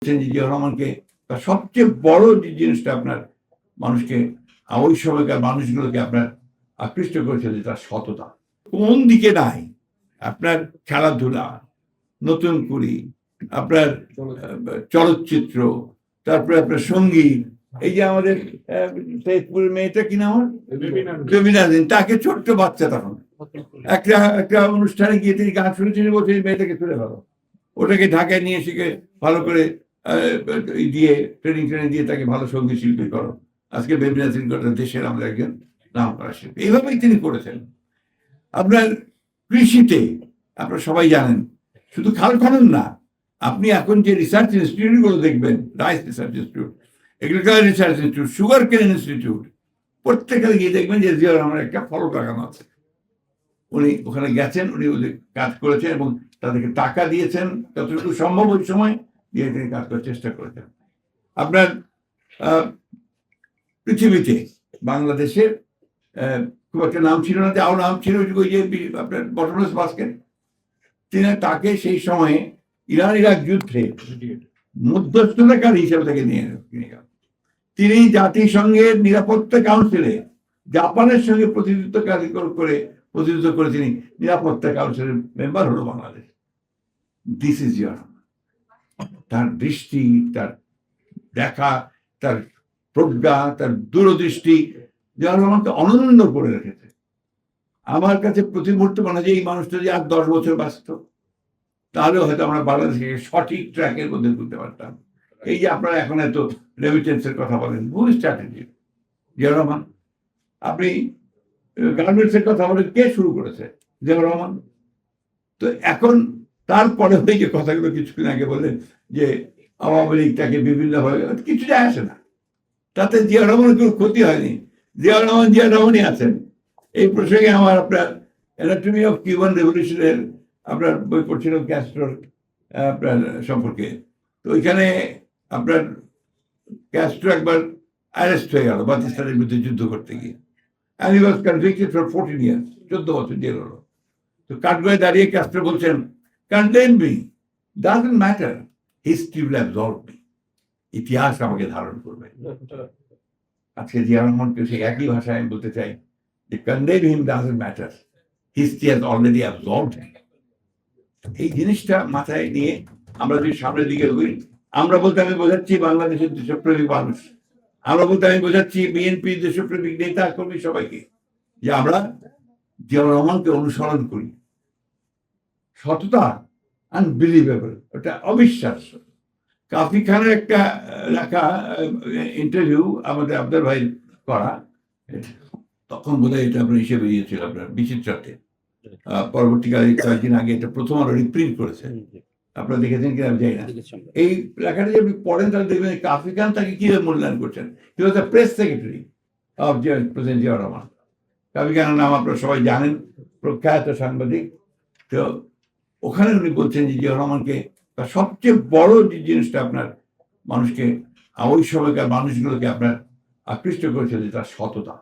জিয়াউর রহমানকে তার সবচেয়ে বড় যে জিনিসটা আপনার মানুষকে ওই সময়কার মানুষগুলোকে আপনার আকৃষ্ট করেছে যে তার সততা কোন দিকে নাই। আপনার খেলাধুলা, নতুন কুড়ি, আপনার চলচ্চিত্র, তারপরে আপনার সঙ্গীত, এই যে আমাদের সৈয়দপুরের মেয়েটা কি নাম, রবিনা দিন, তাকে ছোট্ট বাচ্চা তখন একটা অনুষ্ঠানে গিয়ে তিনি গান শুনেছেন, বলছে এই মেয়েটাকে তুলে ভালো, ওটাকে ঢাকায় নিয়ে এসে ভালো করে দিয়ে ট্রেনিং দিয়ে তাকে ভালো সঙ্গীত শিল্পী করো। আজকে বেবিনা সিং দেশের আমাদের একজন নাম করা শিল্পী। এইভাবেই তিনি করেছেন। আপনার কৃষিতে আপনারা সবাই জানেন, শুধু খাল খনন না, আপনি এখন যে রিসার্চ ইনস্টিটিউটগুলো দেখবেন, rice research institute, agriculture research institute, sugar কেন ইনস্টিটিউট, প্রত্যেকে গিয়ে দেখবেন যে জিয়াউর রহমানের একটা ফলক লাগানো আছে। উনি ওখানে গেছেন, উনি ওদের কাজ করেছেন এবং তাদেরকে টাকা দিয়েছেন যতটুকু সম্ভব ওই সময় দিয়ে তিনি কাজ করার চেষ্টা করেছেন। আপনার পৃথিবীতে বাংলাদেশের খুব একটা নাম ছিল না, যাও নাম ছিল ওই যে আপনার বটমলেস বাস্কেট, তিনি তাকে সেই সময়ে ইরান ইরাক যুদ্ধে মধ্যস্থতাকারী হিসেবে তাকে নিয়ে গেল। তিনি জাতিসংঘের নিরাপত্তা কাউন্সিলে জাপানের সঙ্গে প্রতিনিধিত্ব করে তিনি নিরাপত্তা কাউন্সিলের মেম্বার হলো বাংলাদেশ। This is Ziaur Rahman. তার দৃষ্টি, তার দেখা, তার প্রজ্ঞা, তার দূরদৃষ্টি জিয়াউর রহমানকে অনন্য করে রেখেছে। আমার কাছে প্রতি মুহূর্তে মনে হয় যে এই মানুষটা যে আর 10 বছর বাঁচত, তাহলে হয়তো আমরা বাংলাদেশকে সঠিক ট্র্যাকের মধ্যে তুলতে পারতাম। এই যে আপনারা এখন এত রেমিটেন্সের কথা বলেন, ভুল স্ট্র্যাটেজি। জিয়াউর রহমান, আপনি গার্মেন্টসের কথা বলেন, কে শুরু করেছে? জিয়াউর রহমান। তো এখন তারপরে ওই যে কথাগুলো কিছুদিন আগে বললেন যে আওয়ামী লীগ তাকে বিভিন্নভাবে, কিছু যায় আসে না, তাতে জিয়াউর রহমানের কোনো ক্ষতি হয়নি। জিয়াউর রহমানই আছেন। এই প্রসঙ্গে আমার আপনার অ্যানাটমি অফ কিউবান রেভলিউশনের আপনার বই পড়ছিলাম ক্যাস্ট্রোর আপনার সম্পর্কে। তো ওইখানে আপনার ক্যাস্ট্রো একবার অ্যারেস্ট হয়ে গেল পাকিস্তানের বিরুদ্ধে যুদ্ধ করতে গিয়ে, and he was convicted for 14 years, 14 বছর জেল হলো। তো কাঠগড়ায় দাঁড়িয়ে ক্যাস্ট্রো বলছেন, condemn me, doesn't matter, history will absorb me, ইতিহাস আমাকে ধারণ করবে। আজকে জিয়াউর রহমানকে সেই একই ভাষায় আমি বলতে চাই যে condemn him doesn't matter, history has already absorbed him. এই জিনিসটা মাথায় নিয়ে আমরা যদি সামনের দিকে এগোই, আমরা বলতে আমি বোঝাচ্ছি বাংলাদেশের দেশপ্রেমিক মানুষ, আমরা বলতে আমি বোঝাচ্ছি বিএনপি দেশপ্রেমিক নেতা কর্মী সবাইকে, যে আমরা জিয়াউর রহমানকে অনুসরণ করি। সততা আনবিলিভেবল, ওটা অবিশ্বাস্য। কাফি খানের একটা লেখা ইন্টারভিউ আমাদের আবদার ভাই করা, তখন বোধহয় এটা আপনার হিসেবে বেরিয়েছিল আপনার বিচিত্রাতে, পরবর্তীকালে কয়েকদিন আগে এটা প্রথম আলো রিপ্রিন্ট করেছে, আপনারা দেখেছেন কিনা আমি জানি না। এই লেখাটা যদি আপনি পড়েন তাহলে দেখবেন কাফি খান তাকে কিভাবে মূল্যায়ন করছেন। He was the press secretary of president Ziaur Rahman. Kafi খানের নাম আপনারা সবাই জানেন, প্রখ্যাত সাংবাদিক। তো ওখানে উনি বলছেন যে জিয়াউর রহমানকে তার সবচেয়ে বড় যে জিনিসটা আপনার মানুষকে ওই সময়কার মানুষগুলোকে আপনার আকৃষ্ট করেছে যে তার সততা।